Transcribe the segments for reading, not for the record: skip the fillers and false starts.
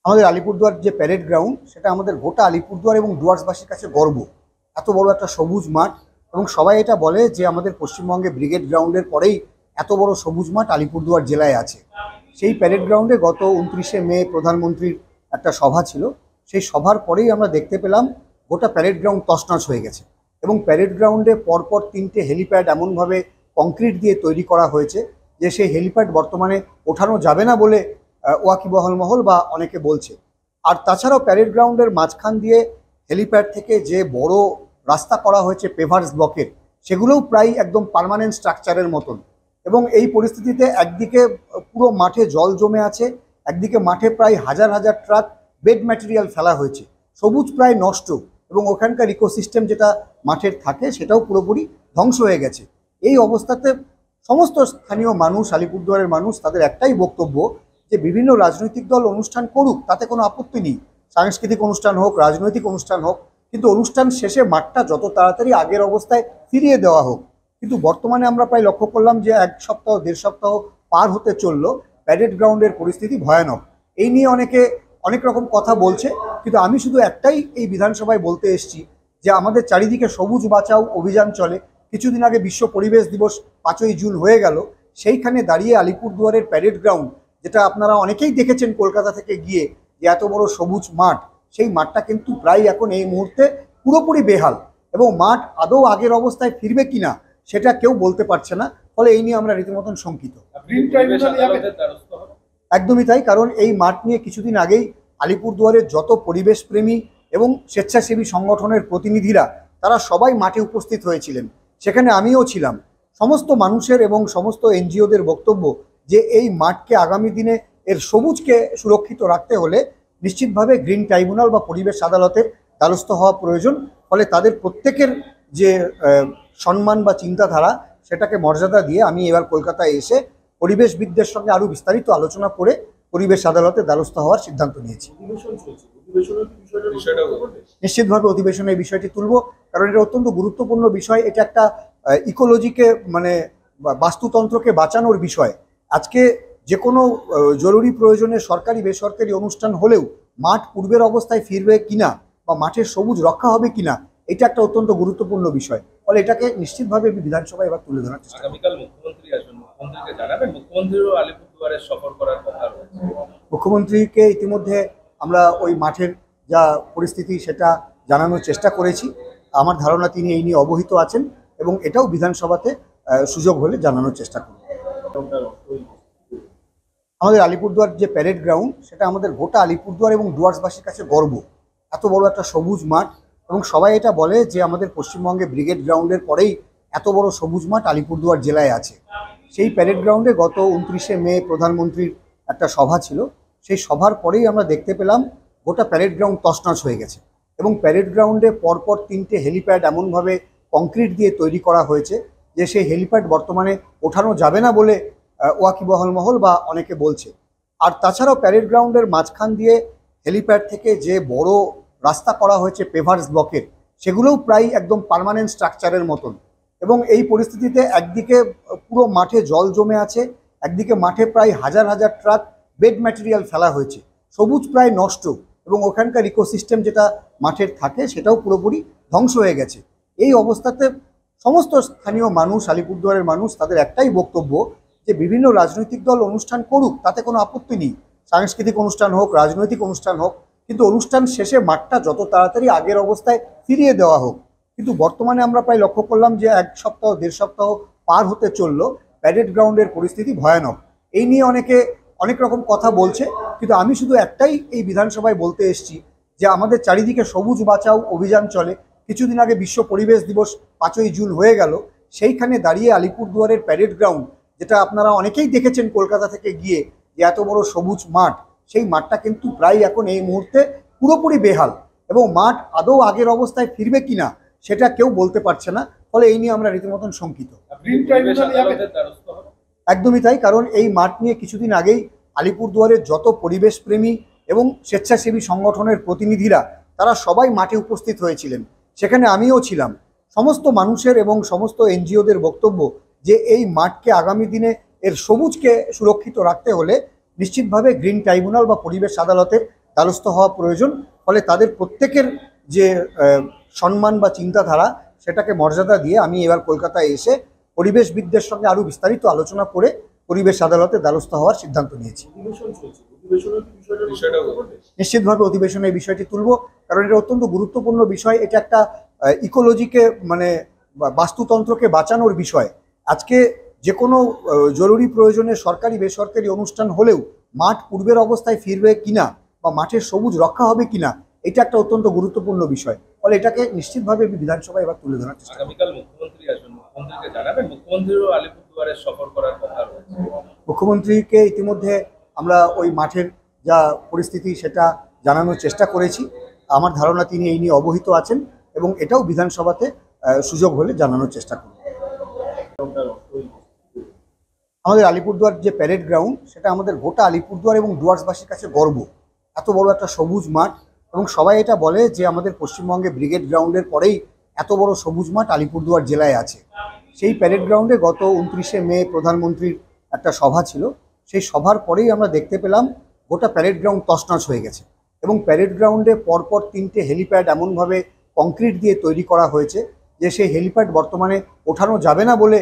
আমাদের আলিপুরদুয়ার যে parade ground সেটা আমাদের গোটা আলিপুরদুয়ার এবং ডুয়ার্সবাসীর কাছে গর্ব। এত বড় একটা সবুজ মাঠ, এবং সবাই এটা বলে যে আমাদের পশ্চিমবঙ্গে ব্রিগেড গ্রাউন্ডের পরেই এত বড় সবুজ মাঠ আলিপুরদুয়ার জেলায় আছে। সেই প্যারেড গ্রাউন্ডে গত 29শে মে প্রধানমন্ত্রীর একটা সভা ছিল। সেই সভার পরেই আমরা দেখতে পেলাম গোটা প্যারেড গ্রাউন্ড তছনছ হয়ে গেছে, এবং প্যারেড গ্রাউন্ডে পরপর 3টে হেলিপ্যাড এমনভাবে কংক্রিট দিয়ে তৈরি করা হয়েছে যে সেই হেলিপ্যাড বর্তমানে ওঠানো যাবে না বলে ওয়াকিবহাল মহল বা অনেকে বলছে। আর তাছাড়াও প্যারেড গ্রাউন্ডের মাঝখান দিয়ে হেলিপ্যাড থেকে যে বড় রাস্তা করা হয়েছে পেভার্স ব্লকের, সেগুলোও প্রায় একদম পার্মানেন্ট স্ট্রাকচারের মতন। এবং এই পরিস্থিতিতে একদিকে পুরো মাঠে জল জমে আছে, একদিকে মাঠে প্রায় হাজার হাজার ট্রাক বেড ম্যাটেরিয়াল ফেলা হয়েছে, সবুজ প্রায় নষ্ট, এবং ওখানকার ইকোসিস্টেম যেটা মাঠের থাকে সেটাও পুরোপুরি ধ্বংস হয়ে গেছে। এই অবস্থাতে সমস্ত স্থানীয় মানুষ, আলিপুরদুয়ারের মানুষ, তাদের একটাই বক্তব্য যে বিভিন্ন রাজনৈতিক দল অনুষ্ঠান করুক, তাতে কোনো আপত্তি নেই, সাংস্কৃতিক অনুষ্ঠান হোক, রাজনৈতিক অনুষ্ঠান হোক, কিন্তু অনুষ্ঠান শেষে মাঠটা যত তাড়াতাড়ি আগের অবস্থায় ফিরিয়ে দেওয়া হোক। কিন্তু বর্তমানে আমরা প্রায় লক্ষ্য করলাম যে 1 সপ্তাহ 1.5 সপ্তাহ পার হতে চললো, প্যারেড গ্রাউন্ডের পরিস্থিতি ভয়ানক। এই নিয়ে অনেকে অনেক রকম কথা বলছে, কিন্তু আমি শুধু একটাই এই বিধানসভায় বলতে এসেছি যে আমাদের চারিদিকে সবুজ বাঁচাও অভিযান চলে। কিছুদিন আগে বিশ্ব পরিবেশ দিবস 5ই জুন হয়ে গেল, সেইখানে দাঁড়িয়ে আলিপুরদুয়ারের প্যারেড গ্রাউন্ড, যেটা আপনারা অনেকেই দেখেছেন কলকাতা থেকে গিয়ে, যে এত বড় সবুজ মাঠ, সেই মাঠটা কিন্তু প্রায় এখন এই মুহূর্তে পুরোপুরি বেহাল, এবং মাঠ আদৌ আগের অবস্থায় ফিরবে কিনা সেটা কেউ বলতে পারছে না। ফলে এই নিয়ে আমরা রীতিমতন শঙ্কিত। একদমই তাই, কারণ এই মাঠ নিয়ে কিছুদিন আগেই আলিপুরদুয়ারের যত পরিবেশপ্রেমী এবং স্বেচ্ছাসেবী সংগঠনের প্রতিনিধিরা, তারা সবাই মাঠে উপস্থিত হয়েছিলেন, সেখানে আমিও ছিলাম। সমস্ত মানুষের এবং সমস্ত এনজিওদের বক্তব্য যে এই মাঠকে আগামী দিনে এর সবুজকে সুরক্ষিত রাখতে হলে নিশ্চিতভাবে গ্রিন ট্রাইব্যুনাল বা পরিবেশ আদালতের দ্বারস্থ হওয়া প্রয়োজন। ফলে তাদের প্রত্যেকের যে সম্মান বা চিন্তাধারা, সেটাকে মর্যাদা দিয়ে আমি এবার কলকাতায় এসে পরিবেশবিদদের সঙ্গে আরও বিস্তারিত আলোচনা করে পরিবেশ আদালতের দ্বারস্থ হওয়ার সিদ্ধান্ত নিয়েছি। নিশ্চিতভাবে অধিবেশনে এই বিষয়টি তুলব, কারণ এটা অত্যন্ত গুরুত্বপূর্ণ বিষয়। এটা একটা ইকোলজিকে, মানে বাস্তুতন্ত্রকে বাঁচানোর বিষয়। আজকে যে কোনো জরুরি প্রয়োজনে সরকারি বেসরকারি অনুষ্ঠান হলেও মাঠ পূর্বের অবস্থায় ফিরবে কিনা বা মাঠের সবুজ রক্ষা হবে কিনা, এটা একটা অত্যন্ত গুরুত্বপূর্ণ বিষয়। ফলে এটাকে নিশ্চিতভাবে বিধানসভায় এবার তুলে ধরার চেষ্টা করব। আগামীকাল মুখ্যমন্ত্রী আসবেন, মুখ্যমন্ত্রীকে জানাবেন? মুখ্যমন্ত্রীও আলিপুরদুয়ারে সফর করার কথা রয়েছে। মুখ্যমন্ত্রীকে ইতিমধ্যে আমরা ওই মাঠের যা পরিস্থিতি সেটা জানানোর চেষ্টা করেছি। আমার ধারণা তিনি এই নিয়ে অবহিত আছেন, এবং এটাও বিধানসভাতে সুযোগ হলে জানানোর চেষ্টা করব। আমাদের আলিপুরদুয়ার যে প্যারেড গ্রাউন্ড সেটা আমাদের গোটা আলিপুরদুয়ার এবং ডুয়ার্সবাসীর কাছে গর্ব। এত বড় একটা সবুজ মাঠ, এবং সবাই এটা বলে যে আমাদের পশ্চিমবঙ্গে ব্রিগেড গ্রাউন্ডের পরেই এত বড় সবুজ মাঠ আলিপুরদুয়ার জেলায় আছে। সেই প্যারেড গ্রাউন্ডে গত 29শে মে প্রধানমন্ত্রীর একটা সভা ছিল। সেই সভার পরেই আমরা দেখতে পেলাম গোটা প্যারেড গ্রাউন্ড তছনছ হয়ে গেছে, এবং প্যারেড গ্রাউন্ডে পরপর 3টে হেলিপ্যাড এমনভাবে কংক্রিট দিয়ে তৈরি করা হয়েছে যে সেই হেলিপ্যাড বর্তমানে ওঠানো যাবে না বলে ওয়াকিবহাল মহল বা অনেকে বলছে। আর তাছাড়াও প্যারেড গ্রাউন্ডের মাঝখান দিয়ে হেলিপ্যাড থেকে যে বড় রাস্তা করা হয়েছে পেভার্স ব্লকের, সেগুলোও প্রায় একদম পার্মানেন্ট স্ট্রাকচারের মতন। এবং এই পরিস্থিতিতে একদিকে পুরো মাঠে জল জমে আছে, একদিকে মাঠে প্রায় হাজার হাজার ট্রাক বেড ম্যাটেরিয়াল ফেলা হয়েছে, সবুজ প্রায় নষ্ট, এবং ওখানকার ইকোসিস্টেম যেটা মাঠের থাকে সেটাও পুরোপুরি ধ্বংস হয়ে গেছে। এই অবস্থাতে সমস্ত স্থানীয় মানুষ, আলিপুরদুয়ারের মানুষ, তাদের একটাই বক্তব্য যে বিভিন্ন রাজনৈতিক দল অনুষ্ঠান করুক, তাতে কোনো আপত্তি নেই, সাংস্কৃতিক অনুষ্ঠান হোক, রাজনৈতিক অনুষ্ঠান হোক, কিন্তু অনুষ্ঠান শেষে মাঠটা যত তাড়াতাড়ি আগের অবস্থায় ফিরিয়ে দেওয়া হোক। কিন্তু বর্তমানে আমরা প্রায় লক্ষ্য করলাম যে 1 সপ্তাহ 1.5 সপ্তাহ পার হতে চললো, প্যারেড গ্রাউন্ডের পরিস্থিতি ভয়ানক। এই নিয়ে অনেকে অনেক রকম কথা বলছে, কিন্তু আমি শুধু একটাই এই বিধানসভায় বলতে এসেছি যে আমাদের চারিদিকে সবুজ বাঁচাও অভিযান চলে। কিছুদিন আগে বিশ্ব পরিবেশ দিবস 5ই জুন হয়ে গেল, সেইখানে দাঁড়িয়ে আলিপুরদুয়ারের প্যারেড গ্রাউন্ড, যেটা আপনারা অনেকেই দেখেছেন কলকাতা থেকে গিয়ে, যে এত বড় সবুজ মাঠ, সেই মাঠটা কিন্তু প্রায় এখন এই মুহূর্তে পুরোপুরি বেহাল, এবং মাঠ আদৌ আগের অবস্থায় ফিরবে কিনা সেটা কেউ বলতে পারছে না। ফলে এই নিয়ে আমরা রীতিমতন শঙ্কিত। একদমই তাই, কারণ এই মাঠ নিয়ে কিছুদিন আগেই আলিপুরদুয়ারের যত পরিবেশপ্রেমী এবং স্বেচ্ছাসেবী সংগঠনের প্রতিনিধিরা, তারা সবাই মাঠে উপস্থিত হয়েছিলেন, সেখানে আমিও ছিলাম। সমস্ত মানুষের এবং সমস্ত এনজিওদের বক্তব্য যে এই মাঠকে আগামী দিনে এর সবুজকে সুরক্ষিত রাখতে হলে নিশ্চিতভাবে গ্রিন ট্রাইব্যুনাল বা পরিবেশ আদালতের দ্বারস্থ হওয়া প্রয়োজন। ফলে তাদের প্রত্যেকের যে সম্মান বা চিন্তাধারা সেটাকে মর্যাদা দিয়ে আমি এবার কলকাতায় এসে পরিবেশবিদদের সঙ্গে আরও বিস্তারিত আলোচনা করে পরিবেশ আদালতের দ্বারস্থ হওয়ার সিদ্ধান্ত নিয়েছি। নিশ্চিতভাবে অধিবেশনে এই বিষয়টি তুলব, কারণ এটা অত্যন্ত গুরুত্বপূর্ণ বিষয়। এটা একটা ইকোলজিকে মানে বাস্তুতন্ত্রকে বাঁচানোর বিষয়। আজকে যে কোনো জরুরি প্রয়োজনে সরকারি বেসরকারি অনুষ্ঠান হলেও মাঠ পূর্বের অবস্থায় ফিরবে কিনা বা মাঠের সবুজ রক্ষা হবে কিনা, এটা একটা অত্যন্ত গুরুত্বপূর্ণ বিষয়। ফলে এটাকে নিশ্চিতভাবে আমি বিধানসভায় এবার তুলে ধরার চেষ্টা করব। আগামীকাল মুখ্যমন্ত্রী আসবেন, মুখ্যমন্ত্রীকে জানাবেন। মুখ্যমন্ত্রীও আলিপুরদুয়ারে সফর করার কথা রয়েছে। মুখ্যমন্ত্রীকে ইতিমধ্যে আমরা ওই মাঠের যা পরিস্থিতি সেটা জানানোর চেষ্টা করেছি। আমার ধারণা তিনি এই নিয়ে অবহিত আছেন এবং এটাও বিধানসভাতে সুযোগ হলে জানানোর চেষ্টা করব। আমাদের আলিপুরদুয়ার যে প্যারেড গ্রাউন্ড সেটা আমাদের গোটা আলিপুরদুয়ার এবং ডুয়ার্সবাসীর কাছে গর্ব। এত বড় একটা সবুজ মাঠ, এবং সবাই এটা বলে যে আমাদের পশ্চিমবঙ্গে ব্রিগেড গ্রাউন্ডের পরেই এত বড় সবুজ মাঠ আলিপুরদুয়ার জেলায় আছে। সেই প্যারেড গ্রাউন্ডে গত 29শে মে প্রধানমন্ত্রীর একটা সভা ছিল। সেই সভার পরেই আমরা দেখতে পেলাম গোটা প্যারেড গ্রাউন্ড তছনছ হয়ে গেছে, এবং প্যারেড গ্রাউন্ডে পরপর 3টে হেলিপ্যাড এমনভাবে কংক্রিট দিয়ে তৈরি করা হয়েছে যে সেই হেলিপ্যাড বর্তমানে ওঠানো যাবে না বলে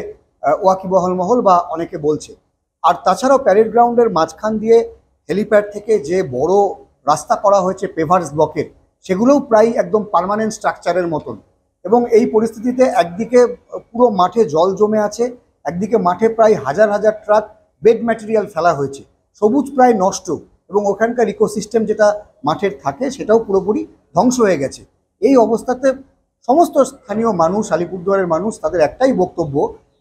ওয়াকিবহাল মহল বা অনেকে বলছে। আর তাছাড়াও প্যারেড গ্রাউন্ডের মাঝখান দিয়ে হেলিপ্যাড থেকে যে বড় রাস্তা করা হয়েছে পেভার্স ব্লকের, সেগুলোও প্রায় একদম পার্মানেন্ট স্ট্রাকচারের মতন। এবং এই পরিস্থিতিতে একদিকে পুরো মাঠে জল জমে আছে, একদিকে মাঠে প্রায় হাজার হাজার ট্রাক বেড ম্যাটেরিয়াল ফেলা হয়েছে, সবুজ প্রায় নষ্ট, এবং ওখানকার ইকোসিস্টেম যেটা মাঠের থাকে সেটাও পুরোপুরি ধ্বংস হয়ে গেছে। এই অবস্থাতে সমস্ত স্থানীয় মানুষ, আলিপুরদুয়ারের মানুষ, তাদের একটাই বক্তব্য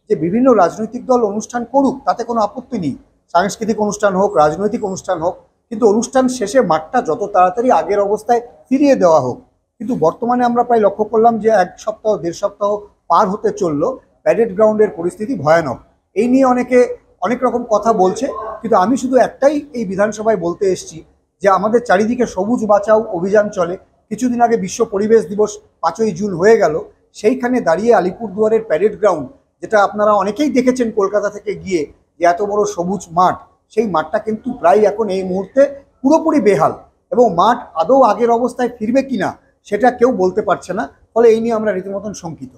যে বিভিন্ন রাজনৈতিক দল অনুষ্ঠান করুক, তাতে কোনো আপত্তি নেই, সাংস্কৃতিক অনুষ্ঠান হোক, রাজনৈতিক অনুষ্ঠান হোক, কিন্তু অনুষ্ঠান শেষে মাঠটা যত তাড়াতাড়ি আগের অবস্থায় ফিরিয়ে দেওয়া হোক। কিন্তু বর্তমানে আমরা প্রায় লক্ষ্য করলাম যে 1 সপ্তাহ 1.5 সপ্তাহ পার হতে চললো, প্যারেড গ্রাউন্ডের পরিস্থিতি ভয়ানক। এই নিয়ে অনেকে অনেক রকম কথা বলছে, কিন্তু আমি শুধু একটাই এই বিধানসভায় বলতে এসেছি যে আমাদের চারিদিকে সবুজ বাঁচাও অভিযান চলে। কিছুদিন আগে বিশ্ব পরিবেশ দিবস 5ই জুন হয়ে গেল, সেইখানে দাঁড়িয়ে আলিপুরদুয়ারের প্যারেড গ্রাউন্ড, যেটা আপনারা অনেকেই দেখেছেন কলকাতা থেকে গিয়ে, যে এত বড় সবুজ মাঠ, সেই মাঠটা কিন্তু প্রায় এখন এই মুহূর্তে পুরোপুরি বেহাল, এবং মাঠ আদৌ আগের অবস্থায় ফিরবে কিনা সেটা কেউ বলতে পারছে না। ফলে এই নিয়ে আমরা রীতিমতন শঙ্কিত।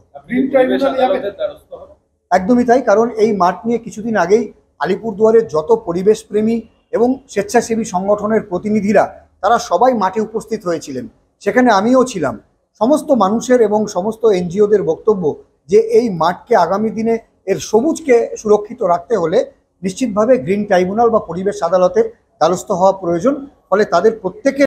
একদমই তাই, কারণ এই মাঠ নিয়ে কিছুদিন আগেই আলিপুরদুয়ারের যত পরিবেশপ্রেমী এবং স্বেচ্ছাসেবী সংগঠনের প্রতিনিধিরা, তারা সবাই মাঠে উপস্থিত হয়েছিলেন, সেখানে আমিও ছিলাম। সমস্ত মানুষের এবং সমস্ত এনজিওদের বক্তব্য যে এই মাঠকে আগামী দিনে এর সবুজকে সুরক্ষিত রাখতে হলে নিশ্চিতভাবে গ্রিন ট্রাইব্যুনাল বা পরিবেশ আদালতের দ্বারস্থ হওয়া প্রয়োজন। ফলে তাদের প্রত্যেকের